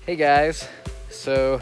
Hey guys, so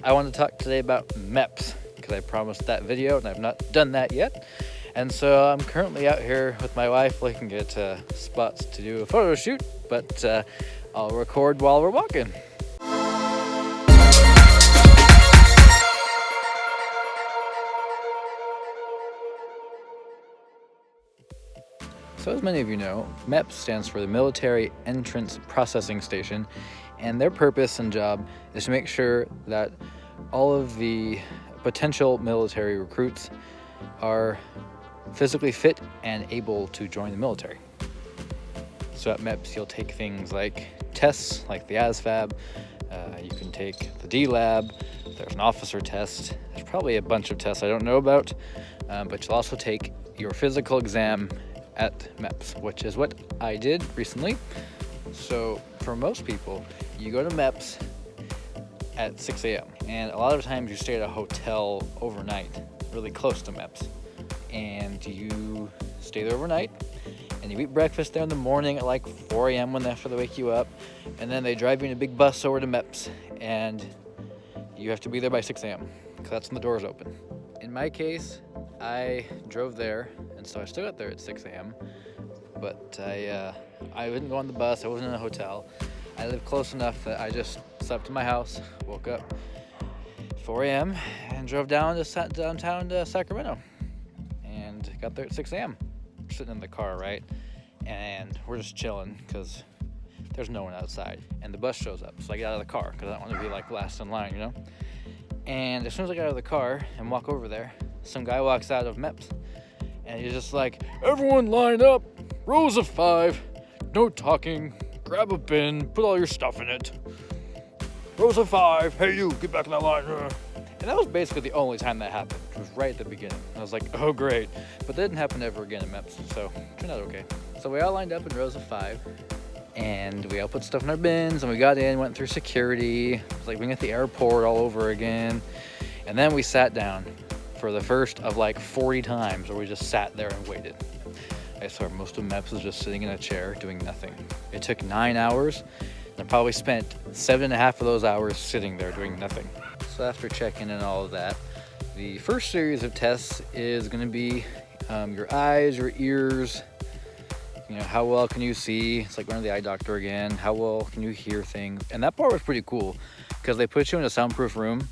I want to talk today about MEPS because I promised that video and I've not done that yet. And so I'm currently out here with my wife looking at spots to do a photo shoot, but I'll record while we're walking. So as many of you know, MEPS stands for the Military Entrance Processing Station, and their purpose and job is to make sure that all of the potential military recruits are physically fit and able to join the military. So at MEPS, you'll take things like tests like the ASVAB, you can take the D-Lab, there's an officer test, there's probably a bunch of tests I don't know about, but you'll also take your physical exam at MEPS, which is what I did recently. So for most people, you go to MEPS at 6 a.m. and a lot of times you stay at a hotel overnight, really close to MEPS, and you stay there overnight and you eat breakfast there in the morning at like 4 a.m. after they wake you up, and then they drive you in a big bus over to MEPS and you have to be there by 6 a.m. because that's when the doors open. In my case, I drove there, and so I still got there at 6 a.m. But I didn't go on the bus. I wasn't in a hotel. I lived close enough that I just slept in my house, woke up 4 a.m. and drove downtown to Sacramento, and got there at 6 a.m. We're sitting in the car, right? And we're just chilling because there's no one outside, and the bus shows up. So I get out of the car because I don't want to be like last in line, you know? And as soon as I get out of the car and walk over there, some guy walks out of MEPS, and he's just like, "Everyone line up, rows of 5, no talking, grab a bin, put all your stuff in it. Rows of 5, hey you, get back in that line." And that was basically the only time that happened. It was right at the beginning. I was like, oh great. But that didn't happen ever again at MEPS, so it turned out okay. So we all lined up in rows of 5, and we all put stuff in our bins, and we got in, went through security. It was like being at the airport all over again. And then we sat down for the first of like 40 times where we just sat there and waited. I swear most of MEPS was just sitting in a chair doing nothing. It took 9 hours, and I probably spent 7.5 of those hours sitting there doing nothing. So after checking in all of that, the first series of tests is going to be your eyes, your ears, how well can you see? It's like going to the eye doctor again. How well can you hear things? And that part was pretty cool because they put you in a soundproof room,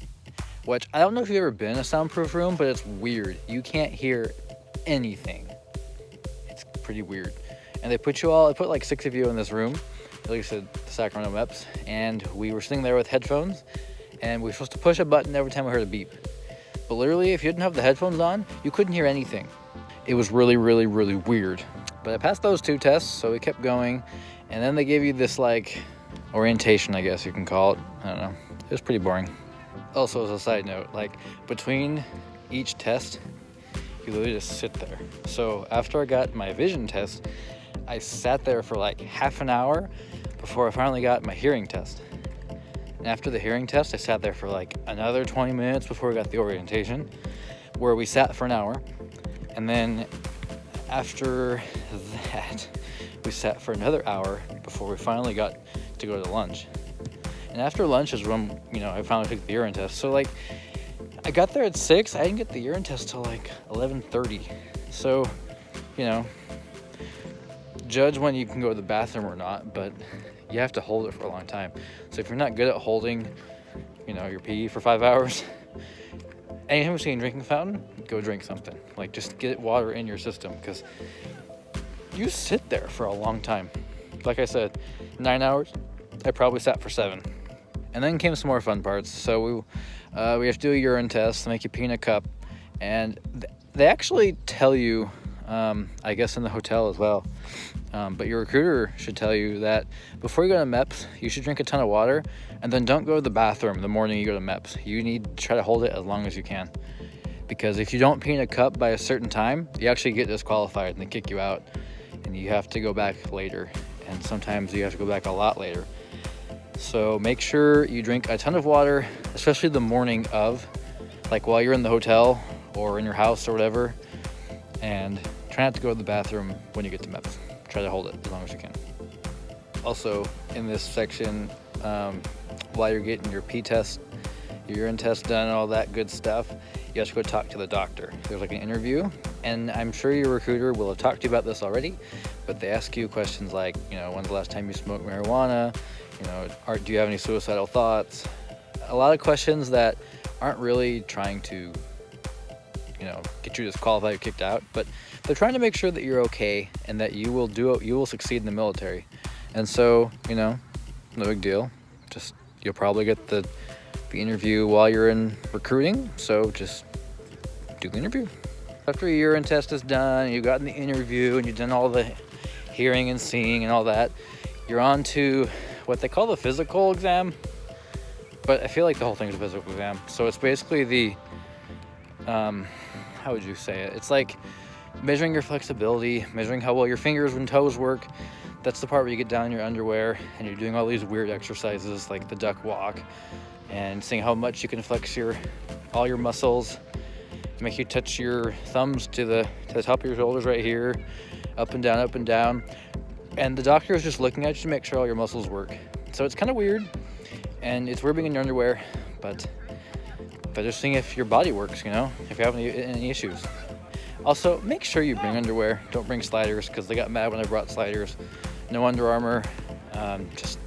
which I don't know if you've ever been in a soundproof room, but it's weird. You can't hear anything. It's pretty weird. And they put like 6 of you in this room, at least at the Sacramento MEPS, and we were sitting there with headphones, and we were supposed to push a button every time we heard a beep. But literally, if you didn't have the headphones on, you couldn't hear anything. It was really, really, really weird. But I passed those 2 tests, so we kept going, and then they gave you this like orientation, I guess you can call it. I don't know. It was pretty boring. Also, as a side note, like between each test, you literally just sit there. So after I got my vision test, I sat there for like half an hour before I finally got my hearing test. And after the hearing test, I sat there for like another 20 minutes before we got the orientation, where we sat for an hour. And then after that, we sat for another hour before we finally got to go to lunch. And after lunch is when, I finally took the urine test. So like, I got there at 6, I didn't get the urine test till like 11:30. So, judge when you can go to the bathroom or not, but you have to hold it for a long time. So if you're not good at holding, your pee for 5 hours, anytime you see a drinking fountain, go drink something. Like, just get water in your system, because you sit there for a long time. Like I said, 9 hours, I probably sat for 7. And then came some more fun parts. So we have to do a urine test, make you pee in a cup, and they actually tell you, I guess in the hotel as well, but your recruiter should tell you that before you go to MEPS, you should drink a ton of water, and then don't go to the bathroom the morning you go to MEPS. You need to try to hold it as long as you can, because if you don't pee in a cup by a certain time, you actually get disqualified and they kick you out, and you have to go back later, and sometimes you have to go back a lot later. So make sure you drink a ton of water, especially the morning of, like while you're in the hotel or in your house or whatever, and try not to go to the bathroom when you get to MEPS. Try to hold it as long as you can. Also, in this section, while you're getting your pee test, your urine test done, and all that good stuff, you have to go talk to the doctor. There's like an interview, and I'm sure your recruiter will have talked to you about this already, but they ask you questions like, when's the last time you smoked marijuana? Do you have any suicidal thoughts? A lot of questions that aren't really trying to, get you disqualified or kicked out, but they're trying to make sure that you're okay and that you will succeed in the military. And so, no big deal. You'll probably get the interview while you're in recruiting, so just do the interview. After your urine test is done, you've gotten the interview, and you've done all the hearing and seeing and all that, you're on to what they call the physical exam, but I feel like the whole thing is a physical exam. So it's basically how would you say it? It's like measuring your flexibility, measuring how well your fingers and toes work. That's the part where you get down in your underwear and you're doing all these weird exercises like the duck walk and seeing how much you can flex all your muscles. Make you touch your thumbs to the top of your shoulders right here, up and down, up and down. And the doctor is just looking at you to make sure all your muscles work. So it's kind of weird, and it's weird being in your underwear, but just seeing if your body works, if you have any issues. Also, make sure you bring underwear. Don't bring sliders, because they got mad when I brought sliders. No Under Armour. Just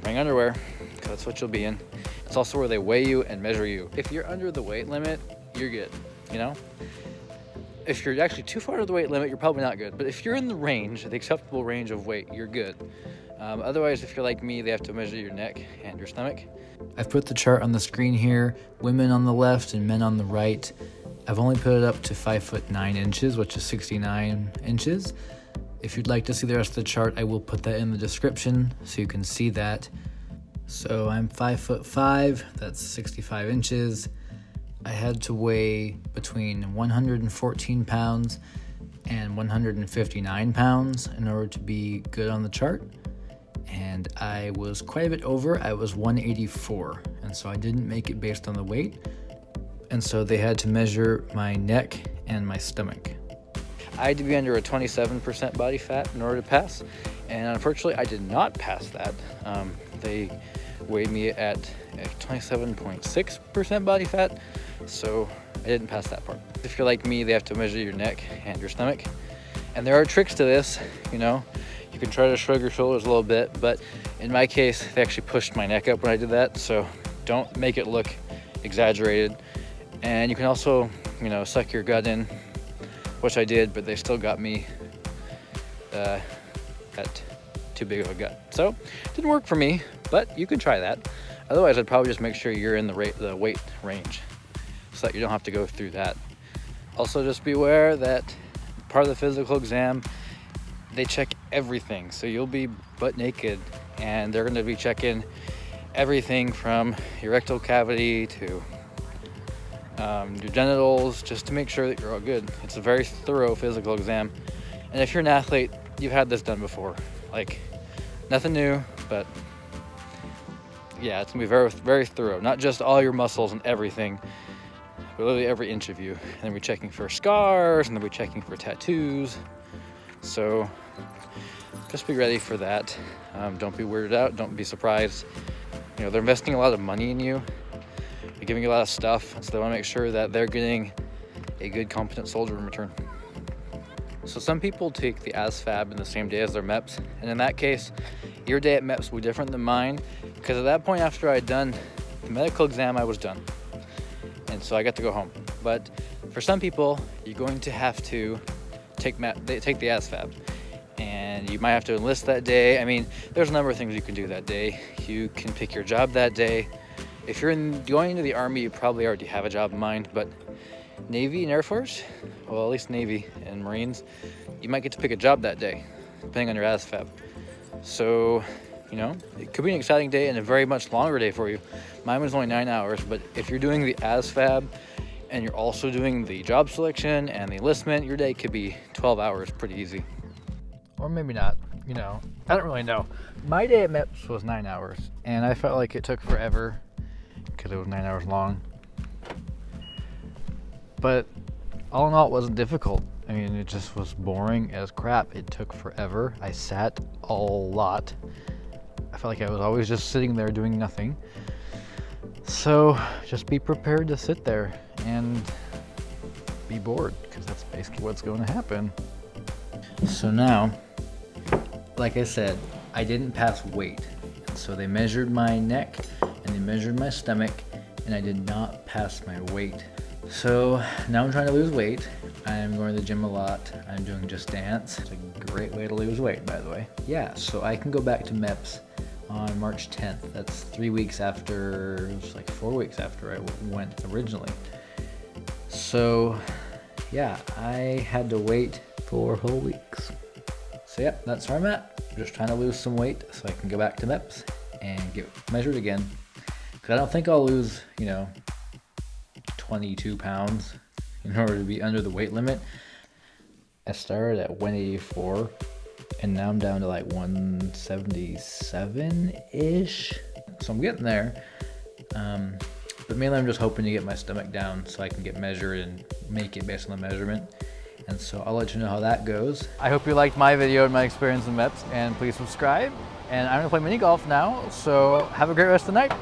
bring underwear, because that's what you'll be in. It's also where they weigh you and measure you. If you're under the weight limit, you're good, If you're actually too far under the weight limit, you're probably not good. But if you're in the range, the acceptable range of weight, you're good. Otherwise, if you're like me, they have to measure your neck and your stomach. I've put the chart on the screen here, women on the left and men on the right. I've only put it up to 5'9", which is 69 inches. If you'd like to see the rest of the chart, I will put that in the description so you can see that. So I'm 5'5", that's 65 inches. I had to weigh between 114 pounds and 159 pounds in order to be good on the chart. And I was quite a bit over. I was 184, and so I didn't make it based on the weight. And so they had to measure my neck and my stomach. I had to be under a 27% body fat in order to pass, and unfortunately I did not pass that. They weighed me at 27.6% body fat, so I didn't pass that part. If you're like me, they have to measure your neck and your stomach. And there are tricks to this, You can try to shrug your shoulders a little bit, but in my case, they actually pushed my neck up when I did that, so don't make it look exaggerated. And you can also, suck your gut in, which I did, but they still got me at too big of a gut. So it didn't work for me, but you can try that. Otherwise, I'd probably just make sure you're in the weight range so that you don't have to go through that. Also, just be aware that part of the physical exam, they check everything. So you'll be butt naked, and they're going to be checking everything from your rectal cavity to your genitals, just to make sure that you're all good. It's a very thorough physical exam. And if you're an athlete, you've had this done before. Like, nothing new, but yeah, it's going to be very, very thorough. Not just all your muscles and everything, but literally every inch of you. And then we're checking for scars, and then we're checking for tattoos. So just be ready for that. Don't be weirded out. Don't be surprised. They're investing a lot of money in you. They're giving you a lot of stuff, so they want to make sure that they're getting a good, competent soldier in return. So some people take the ASVAB in the same day as their MEPS, and in that case, your day at MEPS will be different than mine, because at that point, after I'd done the medical exam, I was done, and so I got to go home. But for some people, you're going to have to take the ASVAB, and you might have to enlist that day. I mean, there's a number of things you can do that day. You can pick your job that day. If you're going into the Army, you probably already have a job in mind, but Navy and Air Force, well, at least Navy and Marines, you might get to pick a job that day, depending on your ASVAB. So, it could be an exciting day and a very much longer day for you. Mine was only 9 hours, but if you're doing the ASVAB and you're also doing the job selection and the enlistment, your day could be 12 hours pretty easy. Or maybe not, I don't really know. My day at MEPS was 9 hours, and I felt like it took forever because it was 9 hours long. But all in all, it wasn't difficult. I mean, it just was boring as crap. It took forever. I sat a lot. I felt like I was always just sitting there doing nothing. So just be prepared to sit there and be bored, because that's basically what's going to happen. So now, like I said, I didn't pass weight. So they measured my neck and they measured my stomach, and I did not pass my weight. So now I'm trying to lose weight. I'm going to the gym a lot. I'm doing Just Dance. It's a great way to lose weight, by the way. Yeah, so I can go back to MEPS on March 10th. That's 3 weeks after, it was like 4 weeks after I went originally. So yeah, I had to wait 4 whole weeks. So yeah, that's where I'm at. I'm just trying to lose some weight so I can go back to MEPS and get measured again. Because I don't think I'll lose, 22 pounds in order to be under the weight limit. I started at 184 and now I'm down to like 177-ish. So I'm getting there. But mainly I'm just hoping to get my stomach down so I can get measured and make it based on the measurement. And so I'll let you know how that goes. I hope you liked my video and my experience in MEPS, and please subscribe. And I'm gonna play mini golf now, so have a great rest of the night.